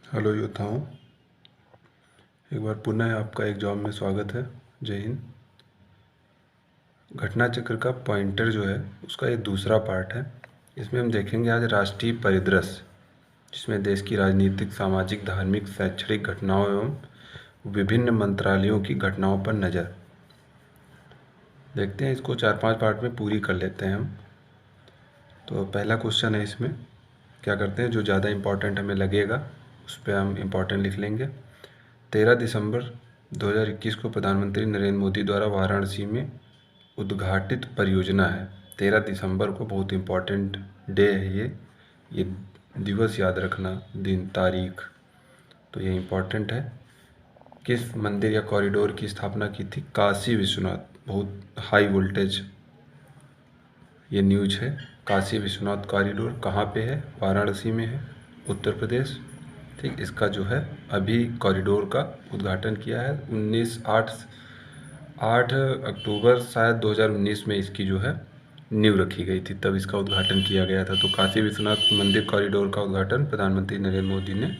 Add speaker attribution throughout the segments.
Speaker 1: Hello योद्धाओं, एक बार पुनः आपका एग्जाम में स्वागत है। जय हिंद। घटना चक्र का पॉइंटर जो है उसका ये दूसरा पार्ट है। इसमें हम देखेंगे आज राष्ट्रीय परिदृश्य, जिसमें देश की राजनीतिक, सामाजिक, धार्मिक, शैक्षणिक घटनाओं एवं विभिन्न मंत्रालयों की घटनाओं पर नज़र। देखते हैं, इसको 4-5 पार्ट में पूरी कर लेते हैं हम। तो पहला क्वेश्चन है, इसमें क्या करते हैं, जो ज़्यादा इम्पोर्टेंट हमें लगेगा उस पर हम इम्पोर्टेंट लिख लेंगे। 13 दिसंबर 2021 को प्रधानमंत्री नरेंद्र मोदी द्वारा वाराणसी में उद्घाटित परियोजना है। 13 दिसंबर को बहुत इम्पोर्टेंट डे है ये दिवस याद रखना, दिन, तारीख, तो ये इम्पोर्टेंट है। किस मंदिर या कॉरिडोर की स्थापना की थी? काशी विश्वनाथ। बहुत हाई वोल्टेज ये न्यूज है। काशी विश्वनाथ कॉरिडोर कहाँ पे है? वाराणसी में है, उत्तर प्रदेश। ठीक, इसका जो है अभी कॉरिडोर का उद्घाटन किया है 8 अक्टूबर शायद 2019 में इसकी जो है नींव रखी गई थी, तब इसका उद्घाटन किया गया था। तो काशी विश्वनाथ मंदिर कॉरिडोर का उद्घाटन प्रधानमंत्री नरेंद्र मोदी ने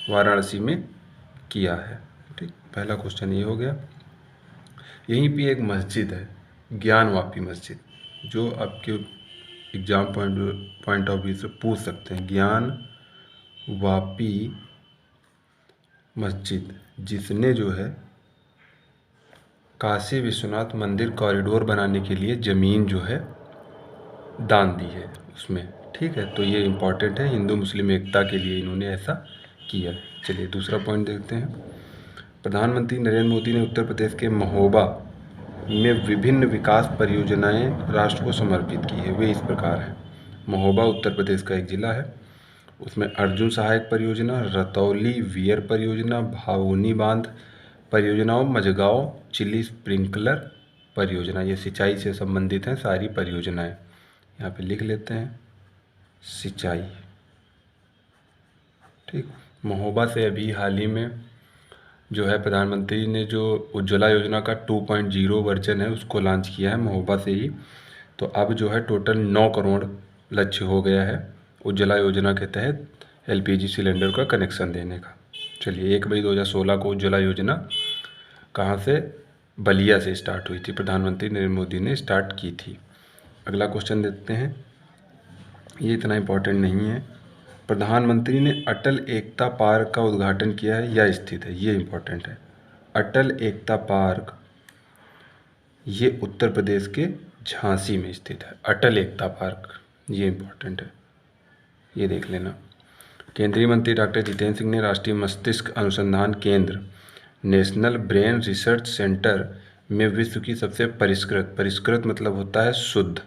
Speaker 1: वाराणसी में किया है। ठीक, पहला क्वेश्चन ये हो गया। यहीं पे एक मस्जिद है, ज्ञानवापी मस्जिद, जो आपके एग्जाम पॉइंट ऑफ व्यू से पूछ सकते हैं। ज्ञानवापी मस्जिद, जिसने जो है काशी विश्वनाथ मंदिर कॉरिडोर बनाने के लिए ज़मीन जो है दान दी है उसमें। ठीक है, तो ये इम्पॉर्टेंट है, हिंदू मुस्लिम एकता के लिए इन्होंने ऐसा किया। चलिए दूसरा पॉइंट देखते हैं। प्रधानमंत्री नरेंद्र मोदी ने उत्तर प्रदेश के महोबा में विभिन्न विकास परियोजनाएं राष्ट्र को समर्पित की है। वे इस प्रकार हैं। महोबा उत्तर प्रदेश का एक ज़िला है, उसमें अर्जुन सहायक परियोजना, रतौली वियर परियोजना, भावनी बांध परियोजनाओं, मझगांव चिली स्प्रिंकलर परियोजना, ये सिंचाई से संबंधित हैं सारी परियोजनाएं। यहाँ पे लिख लेते हैं सिंचाई। ठीक, महोबा से अभी हाल ही में जो है प्रधानमंत्री ने जो उज्ज्वला योजना का 2.0 वर्जन है उसको लॉन्च किया है महोबा से ही। तो अब जो है टोटल 9 करोड़ लक्ष्य हो गया है उज्ज्वला योजना के तहत एलपीजी सिलेंडर का कनेक्शन देने का। चलिए, 1 मई 2016 को उज्ज्वला योजना कहाँ से? बलिया से स्टार्ट हुई थी, प्रधानमंत्री नरेंद्र मोदी ने स्टार्ट की थी। अगला क्वेश्चन देखते हैं, ये इतना इम्पोर्टेंट नहीं है। प्रधानमंत्री ने अटल एकता पार्क का उद्घाटन किया है या स्थित है? ये इम्पोर्टेंट है। अटल एकता पार्क ये उत्तर प्रदेश के झांसी में स्थित है। अटल एकता पार्क, ये इम्पोर्टेंट है, ये देख लेना। केंद्रीय मंत्री डॉक्टर जितेंद्र सिंह ने राष्ट्रीय मस्तिष्क अनुसंधान केंद्र नेशनल ब्रेन रिसर्च सेंटर में विश्व की सबसे परिष्कृत मतलब होता है शुद्ध,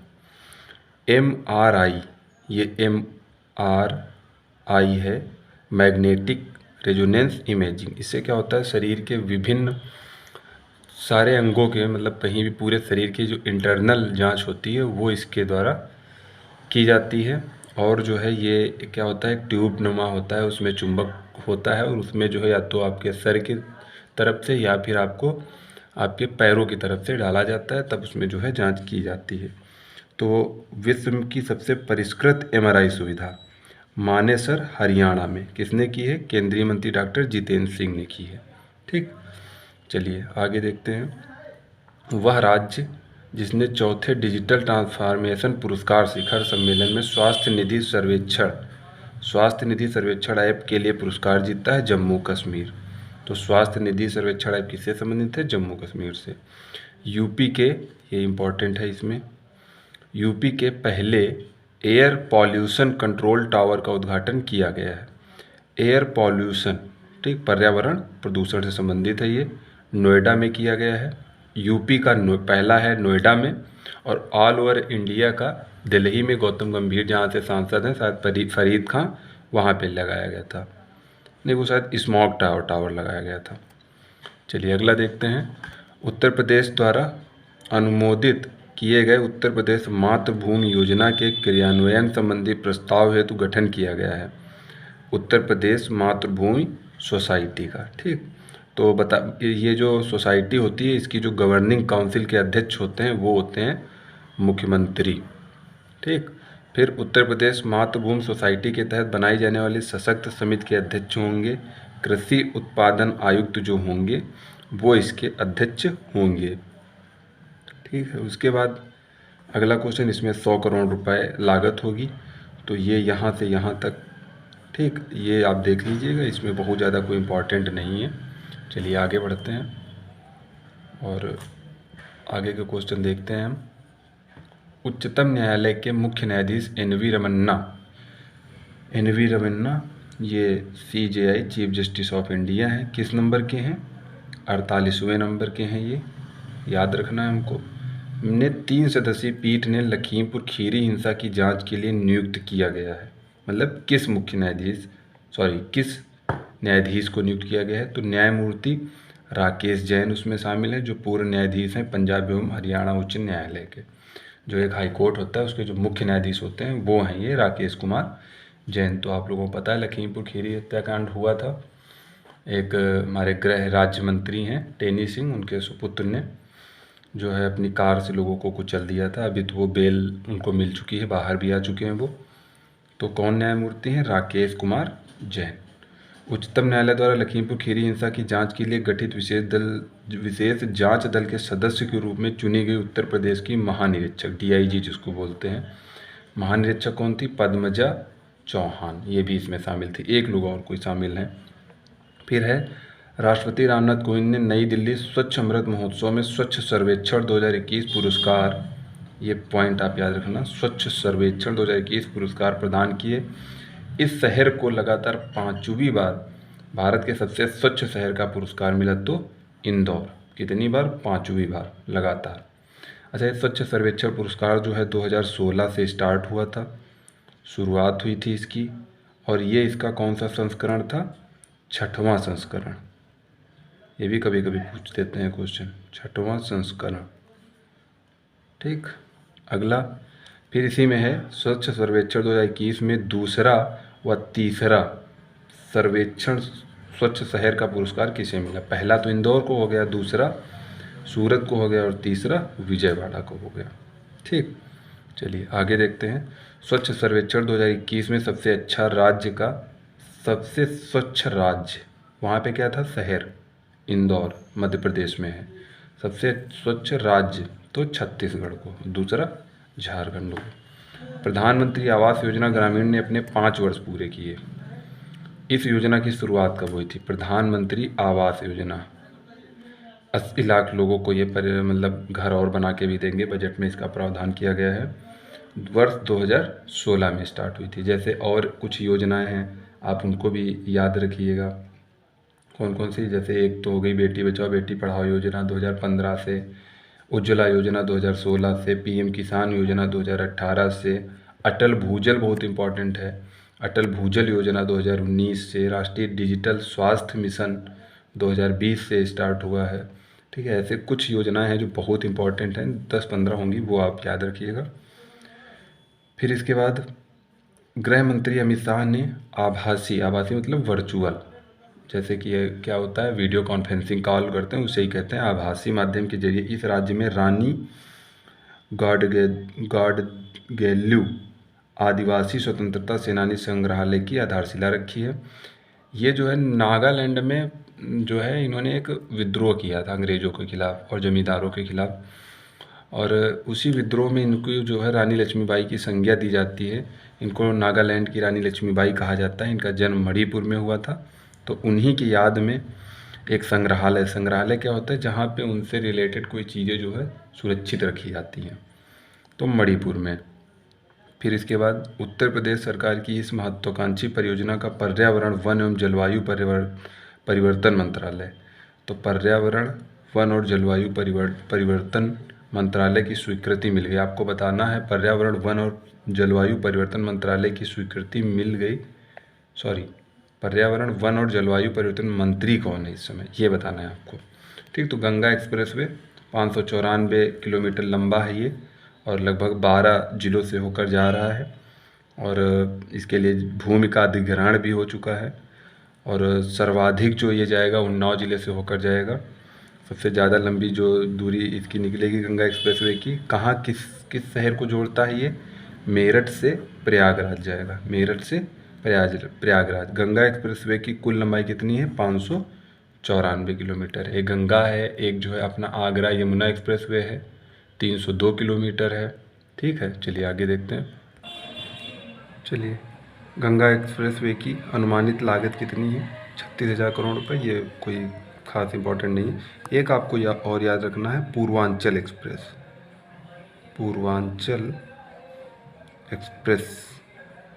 Speaker 1: MRI, ये MRI है, मैग्नेटिक रेजोनेंस इमेजिंग। इससे क्या होता है, शरीर के विभिन्न सारे अंगों के मतलब कहीं भी पूरे शरीर की जो इंटरनल जांच होती है वो इसके द्वारा की जाती है। और जो है ये क्या होता है, एक ट्यूब नुमा होता है, उसमें चुंबक होता है और उसमें जो है या तो आपके सर की तरफ से या फिर आपको आपके पैरों की तरफ से डाला जाता है, तब उसमें जो है जांच की जाती है। तो विश्व की सबसे परिष्कृत MRI सुविधा मानेसर हरियाणा में किसने की है? केंद्रीय मंत्री डॉक्टर जितेंद्र सिंह ने की है। ठीक, चलिए आगे देखते हैं। वह राज्य जिसने चौथे डिजिटल ट्रांसफॉर्मेशन पुरस्कार शिखर सम्मेलन में स्वास्थ्य निधि सर्वेक्षण ऐप के लिए पुरस्कार जीता है, जम्मू कश्मीर। तो स्वास्थ्य निधि सर्वेक्षण ऐप किससे संबंधित है? जम्मू कश्मीर से। यूपी के, ये इम्पोर्टेंट है, इसमें यूपी के पहले एयर पॉल्यूशन कंट्रोल टावर का उद्घाटन किया गया है। एयर पॉल्यूशन, ठीक, पर्यावरण प्रदूषण से संबंधित है, ये नोएडा में किया गया है। यूपी का पहला है नोएडा में, और ऑल ओवर इंडिया का दिल्ली में गौतम गंभीर जहाँ से सांसद हैं, शायद फरीद खां, वहाँ पे लगाया गया था। नहीं, वो शायद स्मॉग टावर लगाया गया था। चलिए अगला देखते हैं। उत्तर प्रदेश द्वारा अनुमोदित किए गए उत्तर प्रदेश मातृभूमि योजना के क्रियान्वयन संबंधी प्रस्ताव हेतु गठन किया गया है उत्तर प्रदेश मातृभूमि सोसाइटी का। ठीक, तो ये जो सोसाइटी होती है इसकी जो गवर्निंग काउंसिल के अध्यक्ष होते हैं वो होते हैं मुख्यमंत्री। ठीक, फिर उत्तर प्रदेश मातृभूमि सोसाइटी के तहत बनाई जाने वाली सशक्त समिति के अध्यक्ष होंगे कृषि उत्पादन आयुक्त जो होंगे वो इसके अध्यक्ष होंगे। ठीक है, उसके बाद अगला क्वेश्चन, इसमें 100 करोड़ रुपए लागत होगी, तो ये यहाँ से यहाँ तक, ठीक, ये आप देख लीजिएगा, इसमें बहुत ज़्यादा कोई इम्पोर्टेंट नहीं है। चलिए आगे बढ़ते हैं और आगे के क्वेश्चन देखते हैं हम। उच्चतम न्यायालय के मुख्य न्यायाधीश एन.वी. रमन्ना ये CJI chief justice of India हैं। किस नंबर के हैं? 48वें नंबर के हैं। ये याद रखना है हमको। ने 3 सदस्यीय पीठ ने लखीमपुर खीरी हिंसा की जांच के लिए नियुक्त किया गया है। मतलब किस किस न्यायाधीश को नियुक्त किया गया है? तो न्यायमूर्ति राकेश जैन उसमें शामिल है, जो पूर्व न्यायाधीश हैं पंजाब एवं हरियाणा उच्च न्यायालय के। जो एक हाई कोर्ट होता है उसके जो मुख्य न्यायाधीश होते हैं वो हैं ये राकेश कुमार जैन। तो आप लोगों को पता है लखीमपुर खीरी हत्याकांड हुआ था। एक हमारे गृह राज्य मंत्री हैं टेनी सिंह, उनके सुपुत्र ने जो है अपनी कार से लोगों को कुचल दिया था। अभी तो वो बेल उनको मिल चुकी है, बाहर भी आ चुके हैं वो। तो कौन न्यायमूर्ति हैं? राकेश कुमार जैन। उच्चतम न्यायालय द्वारा लखीमपुर खीरी हिंसा की जांच के लिए गठित विशेष जांच दल के सदस्य के रूप में चुनी गई उत्तर प्रदेश की महानिरीक्षक DIG जिसको बोलते हैं, महानिरीक्षक कौन थी? पद्मजा चौहान। ये भी इसमें शामिल थी। एक लोग और कोई शामिल हैं। फिर है राष्ट्रपति रामनाथ कोविंद ने नई दिल्ली स्वच्छ अमृत महोत्सव में स्वच्छ सर्वेक्षण 2021 पुरस्कार, ये पॉइंट आप याद रखना, स्वच्छ सर्वेक्षण 2021 पुरस्कार प्रदान किए। इस शहर को लगातार 5वीं बार भारत के सबसे स्वच्छ शहर का पुरस्कार मिला। तो इंदौर कितनी बार? 5वीं बार लगातार। अच्छा, ये स्वच्छ सर्वेक्षण पुरस्कार जो है 2016 से स्टार्ट हुआ था, शुरुआत हुई थी इसकी, और ये इसका कौन सा संस्करण था? 6वां संस्करण। ये भी कभी कभी पूछ देते हैं क्वेश्चन, 6वां संस्करण। ठीक, अगला फिर इसी में है स्वच्छ सर्वेक्षण 2021 में दूसरा व तीसरा सर्वेक्षण स्वच्छ शहर का पुरस्कार किसे मिला? पहला तो इंदौर को हो गया, दूसरा सूरत को हो गया और तीसरा विजयवाड़ा को हो गया। ठीक, चलिए आगे देखते हैं। स्वच्छ सर्वेक्षण 2021 में सबसे अच्छा राज्य का सबसे स्वच्छ राज्य, वहाँ पे क्या था? शहर इंदौर मध्य प्रदेश में है। सबसे स्वच्छ राज्य तो छत्तीसगढ़ को, दूसरा झारखंड को। प्रधानमंत्री आवास योजना ग्रामीण ने अपने 5 वर्ष पूरे किए। इस योजना की शुरुआत कब हुई थी? प्रधानमंत्री आवास योजना 80 लाख लोगों को ये मतलब घर और बना के भी देंगे। बजट में इसका प्रावधान किया गया है। वर्ष 2016 में स्टार्ट हुई थी। जैसे और कुछ योजनाएं हैं, आप उनको भी याद रखिएगा कौन कौन सी। जैसे एक तो हो गई बेटी बचाओ बेटी पढ़ाओ योजना 2015 से, उज्ज्वला योजना 2016 से, PM किसान योजना 2018 से, अटल भूजल बहुत इंपॉर्टेंट है, अटल भूजल योजना 2019 से, राष्ट्रीय डिजिटल स्वास्थ्य मिशन 2020 से स्टार्ट हुआ है। ठीक है, ऐसे कुछ योजनाएं हैं जो बहुत इंपॉर्टेंट हैं, 10-15 होंगी, वो आप याद रखिएगा। फिर इसके बाद गृह मंत्री अमित शाह ने आभासी मतलब वर्चुअल, जैसे कि ये क्या होता है, वीडियो कॉन्फ्रेंसिंग कॉल करते हैं उसे ही कहते हैं, आभासी माध्यम के जरिए इस राज्य में रानी गाडगेल्यू आदिवासी स्वतंत्रता सेनानी संग्रहालय की आधारशिला रखी है। ये जो है नागालैंड में जो है इन्होंने एक विद्रोह किया था अंग्रेज़ों के खिलाफ़ और जमींदारों के खिलाफ़, और उसी विद्रोह में इनको जो है रानी लक्ष्मीबाई की संज्ञा दी जाती है। इनको नागालैंड की रानी लक्ष्मीबाई कहा जाता है। इनका जन्म मणिपुर में हुआ था, तो उन्हीं की याद में एक संग्रहालय क्या होता है? जहाँ पे उनसे रिलेटेड कोई चीज़ें जो है सुरक्षित रखी जाती हैं, तो मणिपुर में। फिर इसके बाद उत्तर प्रदेश सरकार की इस महत्वाकांक्षी परियोजना का पर्यावरण वन एवं जलवायु परिवर्तन मंत्रालय, तो पर्यावरण वन और जलवायु परिवर्तन मंत्रालय की स्वीकृति मिल गई। आपको बताना है पर्यावरण वन और जलवायु परिवर्तन मंत्रालय की स्वीकृति मिल गई, पर्यावरण वन और जलवायु परिवर्तन मंत्री कौन है इस समय, ये बताना है आपको। ठीक, तो गंगा एक्सप्रेसवे 594 किलोमीटर लंबा है ये, और लगभग 12 जिलों से होकर जा रहा है, और इसके लिए भूमि का अधिग्रहण भी हो चुका है, और सर्वाधिक जो ये जाएगा उन्नाव जिले से होकर जाएगा। सबसे ज़्यादा लंबी जो दूरी इसकी निकलेगी गंगा एक्सप्रेसवे की, कहाँ किस शहर को जोड़ता है ये? मेरठ से प्रयागराज जाएगा, मेरठ से प्रयागराज। गंगा एक्सप्रेसवे की कुल लंबाई कितनी है? 594 किलोमीटर। एक गंगा है, एक जो है अपना आगरा यमुना एक्सप्रेसवे है, 302 किलोमीटर है। ठीक है, चलिए आगे देखते हैं। चलिए, गंगा एक्सप्रेसवे की अनुमानित लागत कितनी है? 36,000 करोड़ रुपए। ये कोई खास इंपॉर्टेंट नहीं है। एक आपको और याद रखना है, Purvanchal express, Purvanchal express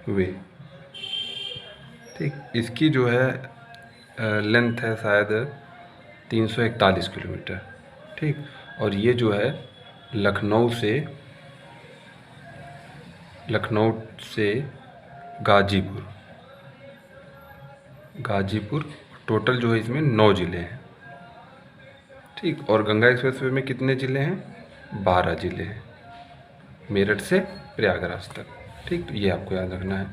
Speaker 1: way. ठीक, इसकी जो है लेंथ है शायद 341 किलोमीटर। ठीक, और ये जो है लखनऊ से गाजीपुर टोटल जो है इसमें 9 ज़िले हैं। ठीक, और गंगा एक्सप्रेसवे में कितने ज़िले हैं? 12 ज़िले हैं, मेरठ से प्रयागराज तक। ठीक, तो ये आपको याद रखना है।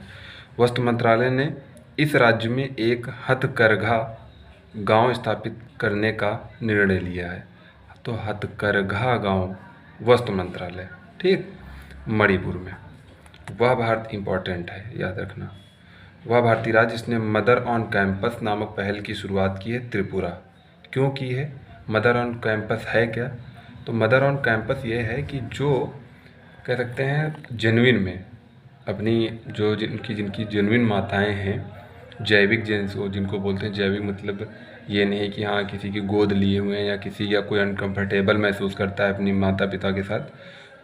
Speaker 1: वस्त्र मंत्रालय ने इस राज्य में एक हथकरघा गांव स्थापित करने का निर्णय लिया है। तो हथकरघा गांव वस्त्र मंत्रालय, ठीक, मणिपुर में। वह भारत इम्पॉर्टेंट है, याद रखना। वह भारतीय राज्य जिसने मदर ऑन कैंपस नामक पहल की शुरुआत की है? त्रिपुरा। क्यों की है? मदर ऑन कैंपस है क्या? तो मदर ऑन कैंपस ये है कि जो कह सकते हैं जेन्युइन में अपनी जो जिनकी जेन्युइन माताएं हैं, जैविक जिनको बोलते हैं जैविक, मतलब ये नहीं कि हाँ किसी की गोद लिए हुए हैं या कोई अनकंफर्टेबल महसूस करता है अपनी माता पिता के साथ।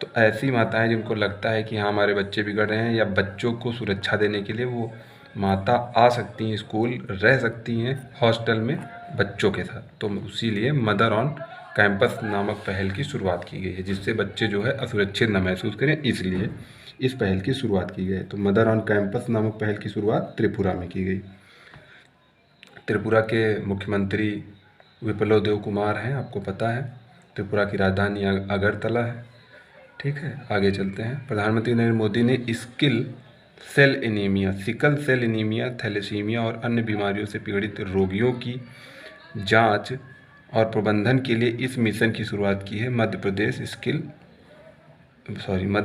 Speaker 1: तो ऐसी माताएं जिनको लगता है कि हाँ हमारे बच्चे बिगड़ रहे हैं, या बच्चों को सुरक्षा देने के लिए वो माता आ सकती हैं, स्कूल रह सकती हैं हॉस्टल में बच्चों के साथ। तो उसी लिए मदर ऑन कैंपस नामक पहल की शुरुआत की गई है, जिससे बच्चे जो है असुरक्षित न महसूस करें, इसलिए इस पहल की शुरुआत की गई है। तो मदर ऑन कैंपस नामक पहल की शुरुआत त्रिपुरा में की गई। त्रिपुरा के मुख्यमंत्री विप्लव देव कुमार हैं, आपको पता है। त्रिपुरा की राजधानी अगरतला है। ठीक है, आगे चलते हैं। प्रधानमंत्री नरेंद्र मोदी ने सिकल सेल एनीमिया, थैलेसीमिया और अन्य बीमारियों से पीड़ित रोगियों की जांच और प्रबंधन के लिए इस मिशन की शुरुआत की है, Madhya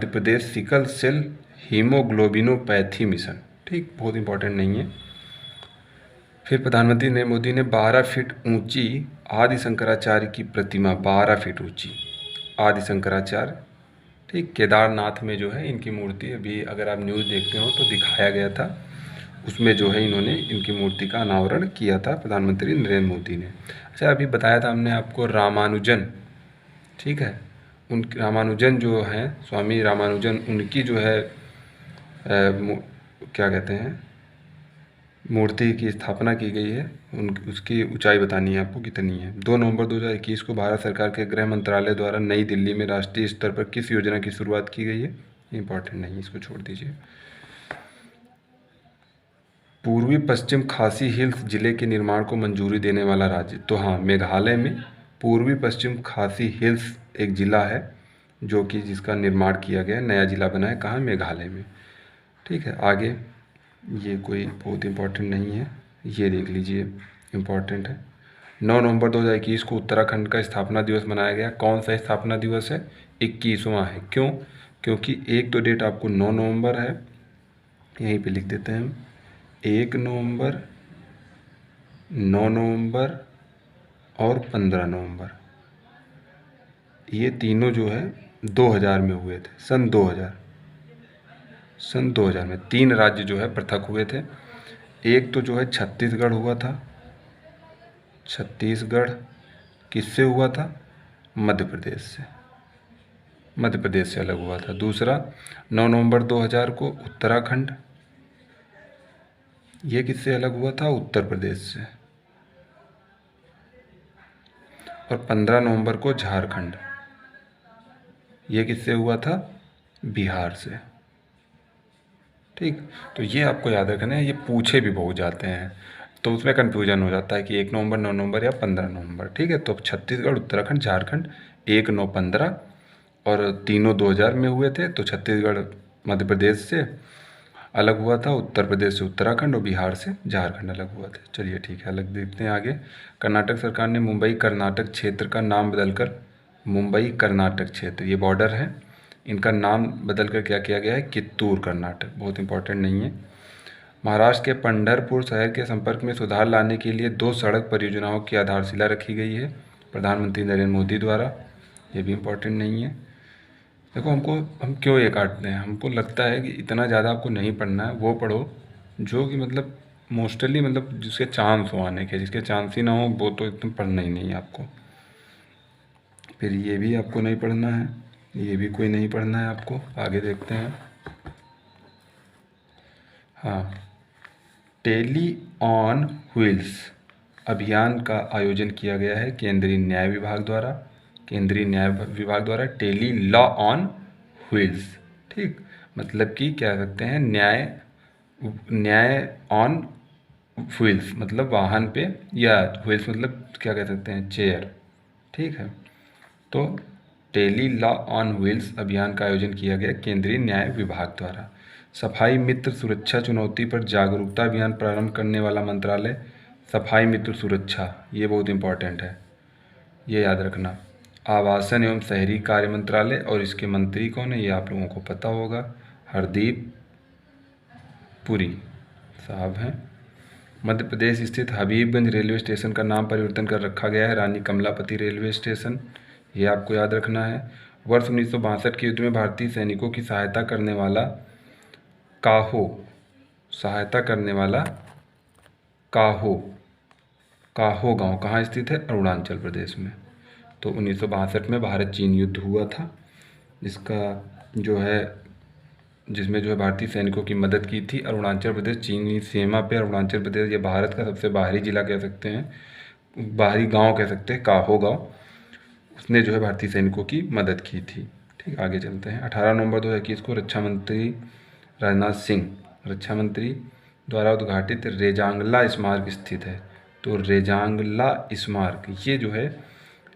Speaker 1: Pradesh sickle cell haemoglobinopathy mission. ठीक, बहुत इंपॉर्टेंट नहीं है। फिर प्रधानमंत्री नरेंद्र मोदी ने 12 फीट ऊंची आदि शंकराचार्य की प्रतिमा, 12 फीट ऊंची आदि शंकराचार्य, ठीक, केदारनाथ में जो है इनकी मूर्ति, अभी अगर आप न्यूज़ देखते हो तो दिखाया गया था, उसमें जो है इन्होंने इनकी मूर्ति का अनावरण किया था प्रधानमंत्री नरेंद्र मोदी ने। अच्छा, अभी बताया था हमने आपको रामानुजन, ठीक है, उन रामानुजन जो हैं स्वामी रामानुजन, उनकी जो है क्या कहते हैं मूर्ति की स्थापना की गई है। उसकी ऊंचाई बतानी है आपको कितनी है। 2 नवंबर 2021 को भारत सरकार के गृह मंत्रालय द्वारा नई दिल्ली में राष्ट्रीय स्तर पर किस योजना की शुरुआत की गई है? इंपॉर्टेंट नहीं, इसको छोड़ दीजिए। पूर्वी पश्चिम खासी हिल्स जिले के निर्माण को मंजूरी देने वाला राज्य, तो हाँ, मेघालय में पूर्वी पश्चिम खासी हिल्स एक ज़िला है जो कि जिसका निर्माण किया गया, नया ज़िला बना है। कहाँ? मेघालय में। ठीक है, आगे ये कोई बहुत इम्पोर्टेंट नहीं है, ये देख लीजिए, इम्पोर्टेंट है। 9 नवंबर 2021 को उत्तराखंड का स्थापना दिवस मनाया गया। कौन सा स्थापना दिवस है? 21वां है। क्यों? क्योंकि एक तो डेट आपको 9 नवंबर है, यहीं पे लिख देते हैं हम, 1 नवंबर, 9 नवंबर और 15 नवंबर, ये तीनों जो है 2000 में हुए थे, सन 2000 में 3 राज्य जो है पृथक हुए थे। एक तो जो है छत्तीसगढ़ हुआ था। छत्तीसगढ़ किससे हुआ था? मध्य प्रदेश से, मध्य प्रदेश से अलग हुआ था। दूसरा 9 नवंबर 2000 को उत्तराखंड, ये किससे अलग हुआ था? उत्तर प्रदेश से। और 15 नवंबर को झारखंड, ये किससे हुआ था? बिहार से। ठीक, तो ये आपको याद रखना है, ये पूछे भी बहुत जाते हैं तो उसमें कन्फ्यूजन हो जाता है कि 1 नवंबर, 9 नवंबर या 15 नवंबर। ठीक है, तो छत्तीसगढ़, उत्तराखंड, झारखंड 1, 9, 15 और तीनों 2000 में हुए थे। तो छत्तीसगढ़ मध्य प्रदेश से अलग हुआ था, उत्तर प्रदेश से उत्तराखंड और बिहार से झारखंड अलग हुआ था। चलिए ठीक है, अलग देखते हैं आगे। कर्नाटक सरकार ने मुंबई कर्नाटक क्षेत्र का नाम बदलकर मुंबई कर्नाटक क्षेत्र, ये बॉर्डर है, इनका नाम बदल कर क्या किया गया है, कित्तूर कर्नाटक। बहुत इंपॉर्टेंट नहीं है। महाराष्ट्र के पंढरपुर शहर के संपर्क में सुधार लाने के लिए 2 सड़क परियोजनाओं की आधारशिला रखी गई है प्रधानमंत्री नरेंद्र मोदी द्वारा। ये भी इम्पोर्टेंट नहीं है। देखो, हम क्यों ये काटते हैं, हमको लगता है कि इतना ज़्यादा आपको नहीं पढ़ना है, वो पढ़ो जो कि मतलब मोस्टली मतलब जिसके चांस हो आने के, जिसके चांस ही ना हो वो तो एकदम पढ़ना ही नहीं है आपको। फिर ये भी आपको नहीं पढ़ना है, ये भी कोई नहीं पढ़ना है आपको। आगे देखते हैं। हाँ, टेली ऑन व्हील्स अभियान का आयोजन किया गया है केंद्रीय न्याय विभाग द्वारा। केंद्रीय न्याय विभाग द्वारा टेली लॉ ऑन व्हील्स, ठीक, मतलब कि क्या सकते हैं, न्याय ऑन व्हील्स मतलब वाहन पे, या व्हील्स मतलब क्या कह सकते हैं, चेयर, ठीक है। तो टेली लॉ ऑन व्हील्स अभियान का आयोजन किया गया केंद्रीय न्याय विभाग द्वारा। सफाई मित्र सुरक्षा चुनौती पर जागरूकता अभियान प्रारंभ करने वाला मंत्रालय सफाई मित्र सुरक्षा, ये बहुत इंपॉर्टेंट है, ये याद रखना। आवासन एवं शहरी कार्य मंत्रालय, और इसके मंत्री कौन है ये आप लोगों को पता होगा, हरदीप पुरी साहब हैं। मध्य प्रदेश स्थित हबीबगंज रेलवे स्टेशन का नाम परिवर्तन कर रखा गया है रानी कमलापति रेलवे स्टेशन, ये आपको याद रखना है। वर्ष 1962 के युद्ध में भारतीय सैनिकों की सहायता करने वाला काहो गांव कहाँ स्थित है, अरुणाचल प्रदेश में। तो 1962 में भारत चीन युद्ध हुआ था, जिसमें जो है भारतीय सैनिकों की मदद की थी। अरुणाचल प्रदेश चीनी सीमा पे, अरुणाचल प्रदेश ये भारत का सबसे बाहरी जिला कह सकते हैं, बाहरी गांव कह सकते हैं, काहो गांव, उसने जो है भारतीय सैनिकों की मदद की थी। ठीक, आगे चलते हैं। 18 नवंबर 2021 को रक्षा मंत्री राजनाथ सिंह रक्षा मंत्री द्वारा उद्घाटित रेजांगला स्मारक स्थित है। तो रेजांगला स्मारक ये जो है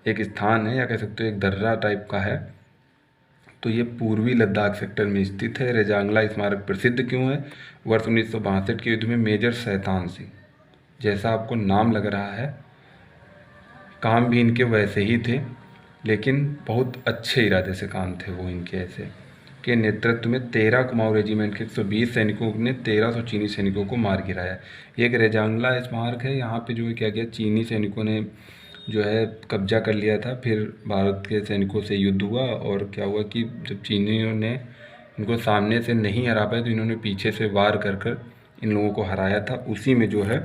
Speaker 1: एक स्थान है, या कह सकते हो एक दर्रा टाइप का है। तो ये पूर्वी लद्दाख सेक्टर में स्थित है। रेजांगला स्मारक प्रसिद्ध क्यों है? वर्ष 1962 के युद्ध में मेजर शैतान सिंह, जैसा आपको नाम लग रहा है, काम भी इनके वैसे ही थे, लेकिन बहुत अच्छे इरादे से काम थे वो इनके ऐसे, के नेतृत्व में 13 कुमाऊं रेजिमेंट के 120 सैनिकों ने 1300 चीनी सैनिकों को मार गिराया। ये एक रेजांगला स्मारक है, यहाँ पे जो है क्या किया, चीनी सैनिकों ने जो है कब्जा कर लिया था। फिर भारत के सैनिकों से युद्ध हुआ, और क्या हुआ कि जब चीनियों ने इनको सामने से नहीं हरा पाए तो इन्होंने पीछे से वार कर कर इन लोगों को हराया था। उसी में जो है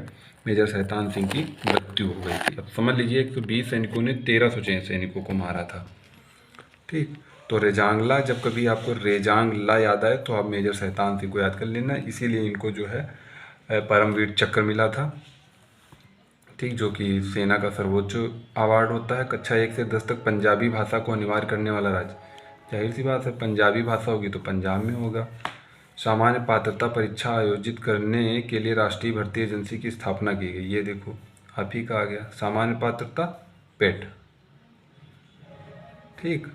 Speaker 1: मेजर शैतान सिंह की मृत्यु हो गई थी। अब समझ लीजिए 120 सैनिकों ने 1300 सैनिकों को मारा था। ठीक, तो रेजांगला, जब कभी आपको रेजांगला याद आए तो आप मेजर शैतान सिंह को याद कर लेना। इसीलिए इनको जो है परमवीर चक्र मिला था, ठीक, जो कि सेना का सर्वोच्च अवार्ड होता है। कक्षा 1 से 10 तक पंजाबी भाषा को अनिवार्य करने वाला राज्य, जाहिर सी बात है पंजाबी भाषा होगी तो पंजाब में होगा। सामान्य पात्रता परीक्षा आयोजित करने के लिए राष्ट्रीय भर्ती एजेंसी की स्थापना की गई। ये देखो आप ही का आ गया, सामान्य पात्रता पेट, ठीक।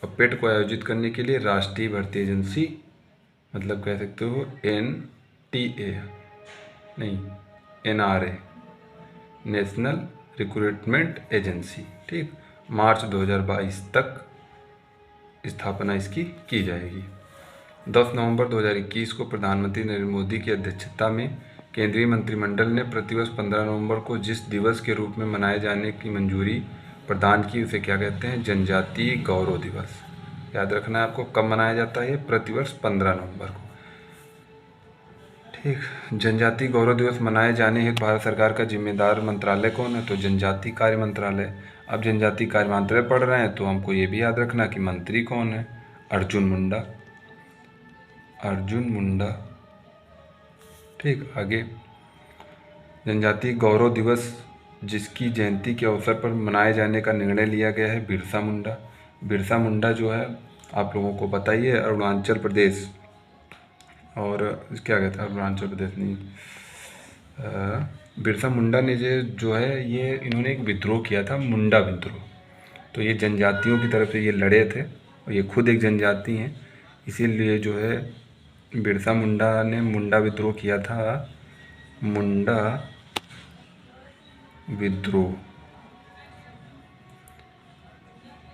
Speaker 1: और पेट को आयोजित करने के लिए राष्ट्रीय भर्ती एजेंसी, मतलब कह सकते हो NTA नहीं NRA, नेशनल रिक्रूटमेंट एजेंसी, ठीक, मार्च 2022 तक स्थापना इसकी की जाएगी। 10 नवंबर 2021 को प्रधानमंत्री नरेंद्र मोदी की अध्यक्षता में केंद्रीय मंत्रिमंडल ने प्रतिवर्ष 15 नवंबर को जिस दिवस के रूप में मनाए जाने की मंजूरी प्रदान की, उसे क्या कहते हैं, जनजातीय गौरव दिवस। याद रखना है आपको, कब मनाया जाता है, प्रतिवर्ष 15 नवंबर को, ठीक। जनजातीय गौरव दिवस मनाए जाने हेतु भारत सरकार का जिम्मेदार मंत्रालय कौन है? तो जनजातीय कार्य मंत्रालय। अब जनजातीय कार्य मंत्रालय पढ़ रहे हैं तो हमको ये भी याद रखना कि मंत्री कौन है, अर्जुन मुंडा, ठीक। आगे, जनजातीय गौरव दिवस जिसकी जयंती के अवसर पर मनाए जाने का निर्णय लिया गया है, बिरसा मुंडा जो है आप लोगों को बताइए, अरुणाचल प्रदेश, और क्या कहते हैं, अरुणाचल प्रदेश नहीं, बिरसा मुंडा ने जो है ये इन्होंने एक विद्रोह किया था, मुंडा विद्रोह। तो ये जनजातियों की तरफ से ये लड़े थे, और ये खुद एक जनजाति हैं, इसीलिए जो है बिरसा मुंडा ने मुंडा विद्रोह किया था, मुंडा विद्रोह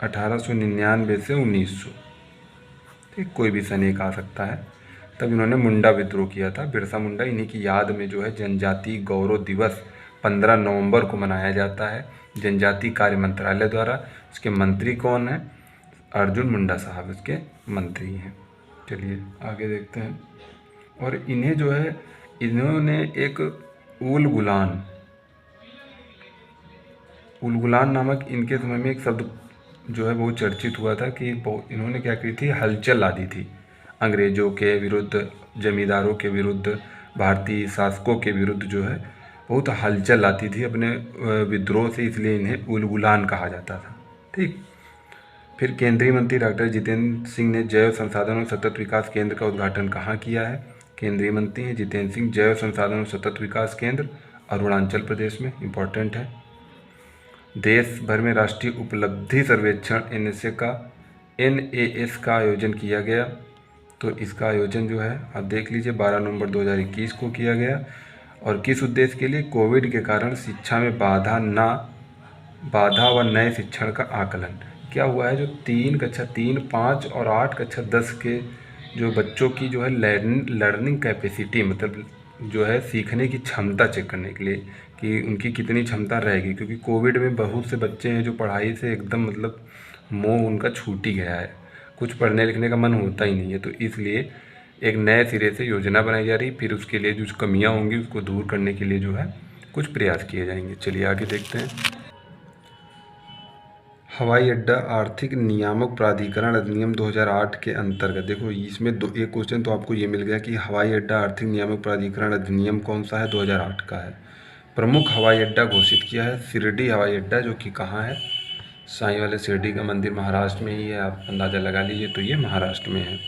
Speaker 1: 1899 से 1900, ठीक, कोई भी सन एक आ सकता है। तब इन्होंने मुंडा विद्रोह किया था, बिरसा मुंडा। इन्हीं की याद में जो है जनजाति गौरव दिवस 15 नवंबर को मनाया जाता है जनजाति कार्य मंत्रालय द्वारा। इसके मंत्री कौन है? अर्जुन मुंडा साहब इसके मंत्री हैं। चलिए आगे देखते हैं। और इन्हें जो है, इन्होंने एक उलगुलान नामक इनके समय में एक शब्द जो है बहुत चर्चित हुआ था कि इन्होंने क्या की थी, हलचल ला दी थी अंग्रेज़ों के विरुद्ध, जमींदारों के विरुद्ध, भारतीय शासकों के विरुद्ध जो है बहुत हलचल लाती थी अपने विद्रोह से, इसलिए इन्हें उलगुलान कहा जाता था। ठीक। फिर केंद्रीय मंत्री डॉक्टर जितेंद्र सिंह ने जैव संसाधन और सतत विकास केंद्र का उद्घाटन कहाँ किया है? केंद्रीय मंत्री हैं जितेंद्र सिंह। जैव संसाधन और सतत विकास केंद्र अरुणाचल प्रदेश में, इम्पोर्टेंट है। देश भर में राष्ट्रीय उपलब्धि सर्वेक्षण NAS का आयोजन किया गया। तो इसका आयोजन जो है आप देख लीजिए 12 नवंबर 2021 को किया गया। और किस उद्देश्य के लिए? कोविड के कारण शिक्षा में बाधा व नए शिक्षण का आकलन। क्या हुआ है, जो कक्षा 3, 5 और 8 कक्षा 10 के जो बच्चों की जो है लर्निंग कैपेसिटी, मतलब जो है सीखने की क्षमता चेक करने के लिए कि उनकी कितनी क्षमता रहेगी, क्योंकि कोविड में बहुत से बच्चे हैं जो पढ़ाई से एकदम मतलब मोह उनका छूट ही गया है, कुछ पढ़ने लिखने का मन होता ही नहीं है। तो इसलिए एक नए सिरे से योजना बनाई जा रही, फिर उसके लिए जो कमियां होंगी उसको दूर करने के लिए जो है कुछ प्रयास किए जाएंगे। चलिए आगे देखते हैं। हवाई अड्डा आर्थिक नियामक प्राधिकरण अधिनियम 2008 के अंतर्गत, देखो इसमें एक क्वेश्चन तो आपको ये मिल गया कि हवाई अड्डा आर्थिक नियामक प्राधिकरण अधिनियम कौन सा है? 2008 का है। प्रमुख हवाई अड्डा घोषित किया है शिरडी हवाई अड्डा, जो कि कहाँ है? साईं वाले शिरडी का मंदिर महाराष्ट्र में ही है, आप अंदाज़ा लगा लीजिए। तो ये महाराष्ट्र में है।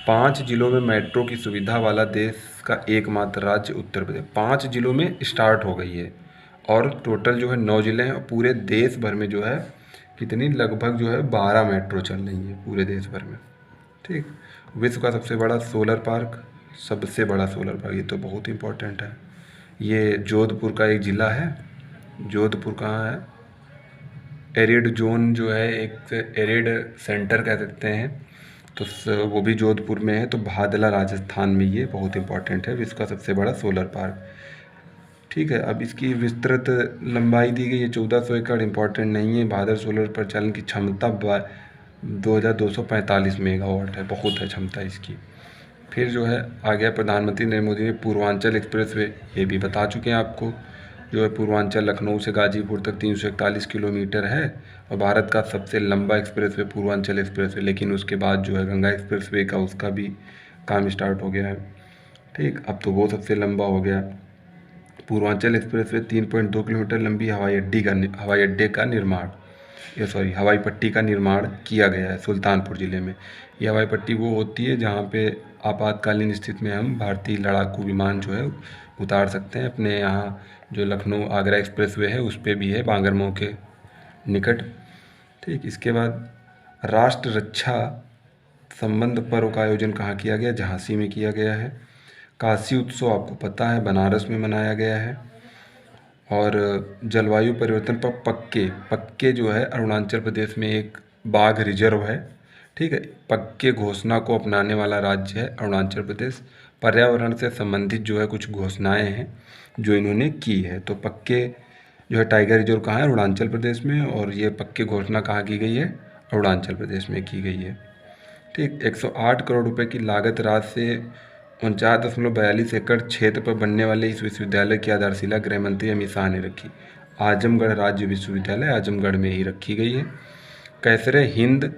Speaker 1: 5 जिलों में मेट्रो की सुविधा वाला देश का एकमात्र राज्य उत्तर प्रदेश। 5 जिलों में स्टार्ट हो गई है और टोटल जो है 9 ज़िले हैं। और पूरे देश भर में जो है कितनी, लगभग जो है 12 मेट्रो चल रही है पूरे देश भर में। ठीक। विश्व का सबसे बड़ा सोलर पार्क, ये तो बहुत इम्पोर्टेंट है। ये जोधपुर का एक ज़िला है। जोधपुर कहाँ है? एरिड जोन जो है, एक एरिड सेंटर कह सकते हैं, तो वो भी जोधपुर में है। तो भादला राजस्थान में, ये बहुत इंपॉर्टेंट है, विश्व का सबसे बड़ा सोलर पार्क। ठीक है। अब इसकी विस्तृत लंबाई दी गई है 1400 एकड़, इंपॉर्टेंट नहीं है। भादर सोलर प्रचालन की क्षमता 2245 मेगावाट है, बहुत है क्षमता इसकी। फिर जो है आ गया प्रधानमंत्री नरेंद्र मोदी ने पूर्वांचल एक्सप्रेसवे, ये भी बता चुके हैं आपको, जो है पूर्वांचल लखनऊ से गाजीपुर तक 341 किलोमीटर है और भारत का सबसे लंबा एक्सप्रेसवे पूर्वांचल एक्सप्रेसवे। लेकिन उसके बाद जो है गंगा एक्सप्रेसवे का, उसका भी काम स्टार्ट हो गया है। ठीक। अब तो वो सबसे लंबा हो गया। पूर्वांचल एक्सप्रेसवे 3.2 किलोमीटर लंबी हवाई पट्टी का निर्माण किया गया है सुल्तानपुर ज़िले में। ये हवाई पट्टी वो होती है जहाँ पे आपातकालीन स्थिति में हम भारतीय लड़ाकू विमान जो है उतार सकते हैं। अपने यहाँ जो लखनऊ आगरा एक्सप्रेसवे है उस पर भी है, बांगरमऊ के निकट। ठीक। इसके बाद राष्ट्र रक्षा संबंध पर्व का आयोजन कहाँ किया गया? झांसी में किया गया है। काशी उत्सव आपको पता है बनारस में मनाया गया है। और जलवायु परिवर्तन पर पक्के जो है अरुणाचल प्रदेश में एक बाघ रिजर्व है। ठीक है। पक्के घोषणा को अपनाने वाला राज्य है अरुणाचल प्रदेश। पर्यावरण से संबंधित जो है कुछ घोषणाएं हैं जो इन्होंने की है। तो पक्के जो है टाइगर रिजर्व कहाँ है? अरुणाचल प्रदेश में। और ये पक्के घोषणा कहाँ की गई है? अरुणाचल प्रदेश में की गई है। ठीक। 108 करोड़ रुपए की लागत राशि से 49.42 एकड़ क्षेत्र पर बनने वाले इस विश्वविद्यालय की आधारशिला गृह मंत्री अमित शाह ने रखी। आजमगढ़ राज्य विश्वविद्यालय आजमगढ़ में ही रखी गई है। कैसरे हिंद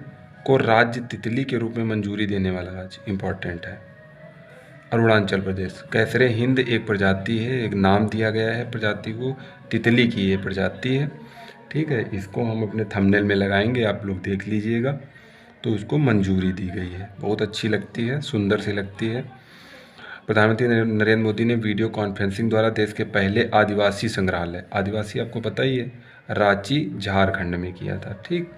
Speaker 1: को राज्य तितली के रूप में मंजूरी देने वाला राज्य, इंपॉर्टेंट है, अरुणाचल प्रदेश। कैसरे हिंद एक प्रजाति है, एक नाम दिया गया है प्रजाति को, तितली की ये प्रजाति है। ठीक है। इसको हम अपने थंबनेल में लगाएंगे, आप लोग देख लीजिएगा। तो उसको मंजूरी दी गई है, बहुत अच्छी लगती है, सुंदर सी लगती है। प्रधानमंत्री नरेंद्र मोदी ने वीडियो कॉन्फ्रेंसिंग द्वारा देश के पहले आदिवासी संग्रहालय, आदिवासी आपको पता ही है, रांची झारखंड में किया था। ठीक।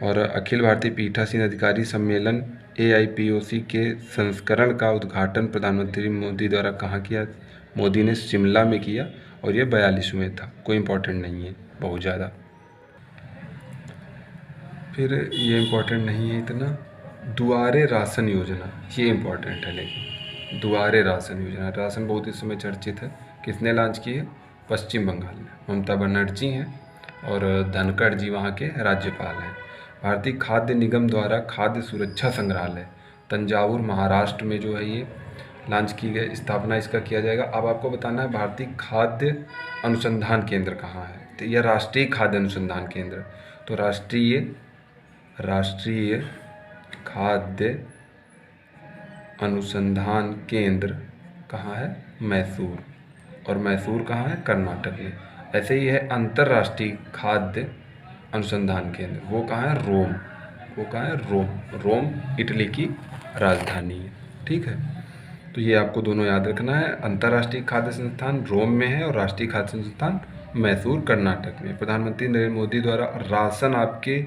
Speaker 1: और अखिल भारतीय पीठासीन अधिकारी सम्मेलन AIPOC के संस्करण का उद्घाटन प्रधानमंत्री मोदी द्वारा कहाँ किया? मोदी ने शिमला में किया और ये 42वें था, कोई इम्पोर्टेंट नहीं है बहुत ज़्यादा। फिर ये इम्पोर्टेंट नहीं है इतना, दुआरे राशन योजना, ये इम्पोर्टेंट है। लेकिन दुआरे राशन योजना, राशन बहुत इस समय चर्चित है। किसने लॉन्च की है? पश्चिम बंगाल में ममता बनर्जी हैं और धनखड़ जी वहाँ के राज्यपाल हैं। भारतीय खाद्य निगम द्वारा खाद्य सुरक्षा संग्रहालय तंजावुर महाराष्ट्र में जो है ये लॉन्च की गई, स्थापना इसका किया जाएगा। अब आपको बताना है भारतीय खाद्य अनुसंधान केंद्र कहाँ है। तो यह राष्ट्रीय खाद्य अनुसंधान केंद्र, तो राष्ट्रीय खाद्य अनुसंधान केंद्र कहाँ है? मैसूर। और मैसूर कहाँ है? कर्नाटक में। ऐसे ही है अंतर्राष्ट्रीय खाद्य अनुसंधान केंद्र, वो कहाँ है? रोम। वो कहाँ है? रोम। रोम इटली की राजधानी है। ठीक है, तो ये आपको दोनों याद रखना है। अंतर्राष्ट्रीय खाद्य संस्थान रोम में है और राष्ट्रीय खाद्य संस्थान मैसूर कर्नाटक में। प्रधानमंत्री नरेंद्र मोदी द्वारा राशन आपके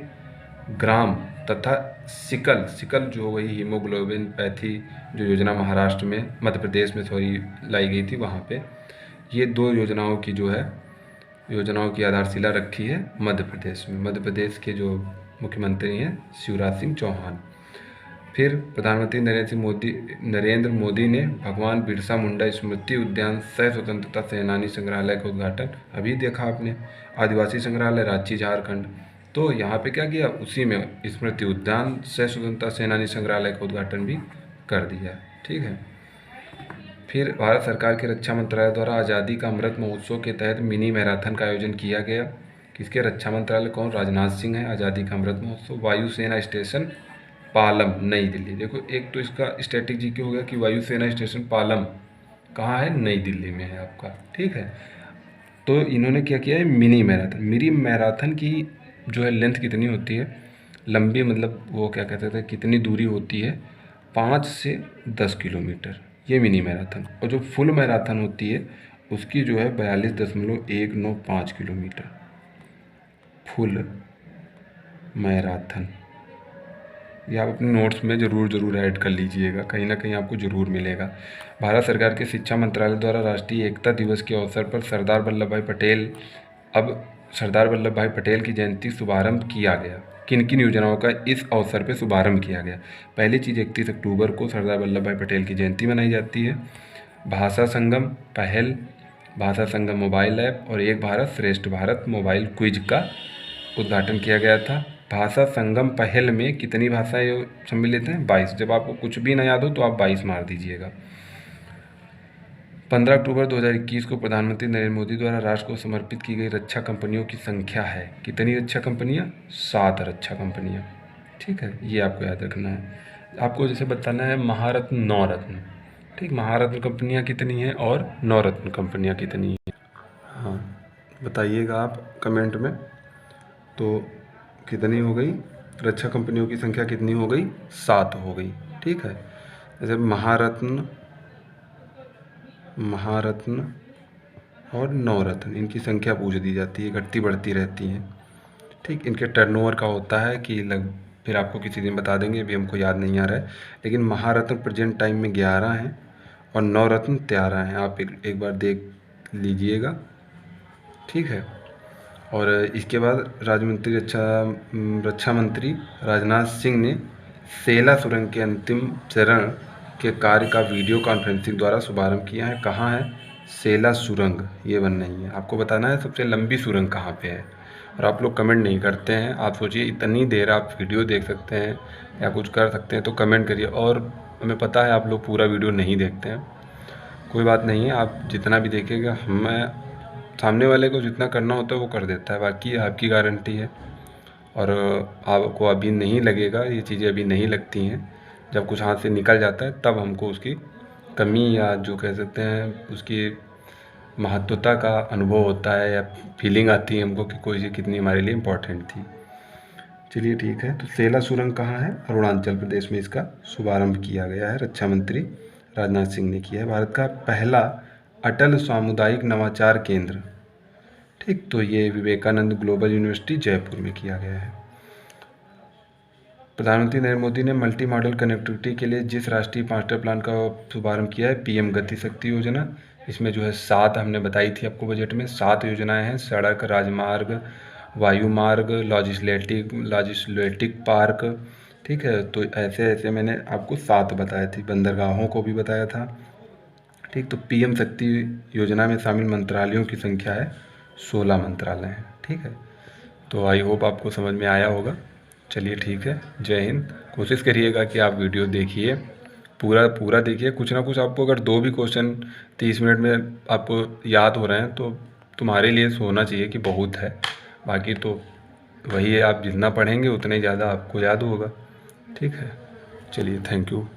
Speaker 1: ग्राम तथा सिकल जो हो गई हीमोग्लोबिन पैथी जो योजना महाराष्ट्र में, मध्य प्रदेश में लाई गई थी वहाँ पे, ये दो योजनाओं की आधारशिला रखी है मध्य प्रदेश में। मध्य प्रदेश के जो मुख्यमंत्री हैं शिवराज सिंह चौहान। फिर प्रधानमंत्री नरेंद्र मोदी ने भगवान बिरसा मुंडा स्मृति उद्यान सह स्वतंत्रता सेनानी संग्रहालय का उद्घाटन अभी देखा आपने, आदिवासी संग्रहालय रांची झारखंड। तो यहाँ पे क्या किया? उसी में स्मृति उद्यान सह स्वतंत्रता सेनानी संग्रहालय का उद्घाटन भी कर दिया। ठीक है, फिर भारत सरकार के रक्षा मंत्रालय द्वारा आज़ादी का अमृत महोत्सव के तहत मिनी मैराथन का आयोजन किया गया। किसके? रक्षा मंत्रालय। कौन? राजनाथ सिंह है। आज़ादी का अमृत महोत्सव वायुसेना स्टेशन पालम नई दिल्ली। देखो एक तो इसका स्टैटिक जीके हो गया कि वायुसेना स्टेशन पालम कहाँ है? नई दिल्ली में है आपका। ठीक है, तो इन्होंने क्या किया है? मिनी मैराथन की जो है लेंथ कितनी होती है? लंबी मतलब वो क्या कहते थे, कितनी दूरी होती है? 5 से 10 किलोमीटर, ये मिनी मैराथन। और जो फुल मैराथन होती है उसकी जो है 42.195 किलोमीटर फुल मैराथन। ये आप अपने नोट्स में ज़रूर ऐड कर लीजिएगा, कहीं ना कहीं आपको ज़रूर मिलेगा। भारत सरकार के शिक्षा मंत्रालय द्वारा राष्ट्रीय एकता दिवस के अवसर पर सरदार वल्लभ भाई पटेल की जयंती शुभारंभ किया गया। किन किन योजनाओं का इस अवसर पर शुभारंभ किया गया? पहली चीज़ 31 अक्टूबर को सरदार वल्लभ भाई पटेल की जयंती मनाई जाती है। भाषा संगम पहल, भाषा संगम मोबाइल ऐप और एक भारत श्रेष्ठ भारत मोबाइल क्विज का उद्घाटन किया गया था। भाषा संगम पहल में कितनी भाषाएं सम्मिलित हैं? 22। जब आपको कुछ भी ना याद हो तो आप 22 मार दीजिएगा। 15 अक्टूबर 2021 को प्रधानमंत्री नरेंद्र मोदी द्वारा राष्ट्र को समर्पित की गई रक्षा कंपनियों की संख्या है। कितनी रक्षा कंपनियां? 7 रक्षा कंपनियां। ठीक है, ये आपको याद रखना है। आपको जैसे बताना है महारत्न नवरत्न। ठीक, महारत्न कंपनियां कितनी हैं और नवरत्न कंपनियां कितनी हैं? हाँ बताइएगा आप कमेंट में। तो कितनी हो गई? रक्षा कंपनियों की संख्या कितनी हो गई? 7 हो गई। ठीक है, जैसे महारत्न और नवरत्न, इनकी संख्या पूछ दी जाती है, घटती बढ़ती रहती हैं। ठीक, इनके टर्नओवर का होता है कि फिर आपको किसी दिन बता देंगे, अभी हमको याद नहीं आ रहा है। लेकिन महारत्न प्रेजेंट टाइम में 11 हैं और नवरत्न 13 हैं। आप एक बार देख लीजिएगा। ठीक है, और इसके बाद रक्षा मंत्री राजनाथ सिंह ने सेला सुरंग के अंतिम चरण के कार्य का वीडियो कॉन्फ्रेंसिंग द्वारा शुभारंभ किया है। कहाँ है? सेला सुरंग ये बन रही है। आपको बताना है सबसे लंबी सुरंग कहाँ पे है। और आप लोग कमेंट नहीं करते हैं। आप सोचिए इतनी देर आप वीडियो देख सकते हैं या कुछ कर सकते हैं तो कमेंट करिए। और हमें पता है आप लोग पूरा वीडियो नहीं देखते हैं, कोई बात नहीं है, आप जितना भी देखेगा हमें सामने वाले को जितना करना होता है वो कर देता है, बाकी आपकी गारंटी है। और आपको अभी नहीं लगेगा, ये चीज़ें अभी नहीं लगती हैं। जब कुछ हाथ से निकल जाता है तब हमको उसकी कमी या जो कह सकते हैं उसकी महत्वता का अनुभव होता है या फीलिंग आती है हमको कि कोई चीज़ कितनी हमारे लिए इम्पोर्टेंट थी। चलिए ठीक है, तो सेला सुरंग कहाँ है? अरुणाचल प्रदेश में इसका शुभारंभ किया गया है। रक्षा मंत्री राजनाथ सिंह ने किया है। भारत का पहला अटल सामुदायिक नवाचार केंद्र, ठीक, तो ये विवेकानंद ग्लोबल यूनिवर्सिटी जयपुर में किया गया है। प्रधानमंत्री नरेंद्र मोदी ने मल्टी मॉडल कनेक्टिविटी के लिए जिस राष्ट्रीय मास्टर प्लान का शुभारंभ किया है, पीएम गति शक्ति योजना। इसमें जो है 7 हमने बताई थी आपको बजट में, 7 योजनाएं हैं। सड़क, राजमार्ग, वायुमार्ग, लॉजिस्लेटिक पार्क, ठीक है, तो ऐसे ऐसे मैंने आपको 7 बताए थे, बंदरगाहों को भी बताया था। ठीक, तो पीएम शक्ति योजना में शामिल मंत्रालयों की संख्या है 16 मंत्रालय हैं। ठीक है, तो आई होप आपको समझ में आया होगा। चलिए ठीक है, जय हिंद। कोशिश करिएगा कि आप वीडियो देखिए, पूरा पूरा देखिए। कुछ ना कुछ आपको अगर 2 भी क्वेश्चन 30 मिनट में आपको याद हो रहे हैं तो तुम्हारे लिए सोना चाहिए कि बहुत है। बाकी तो वही है, आप जितना पढ़ेंगे उतना ही ज़्यादा आपको याद होगा। ठीक है, चलिए थैंक यू।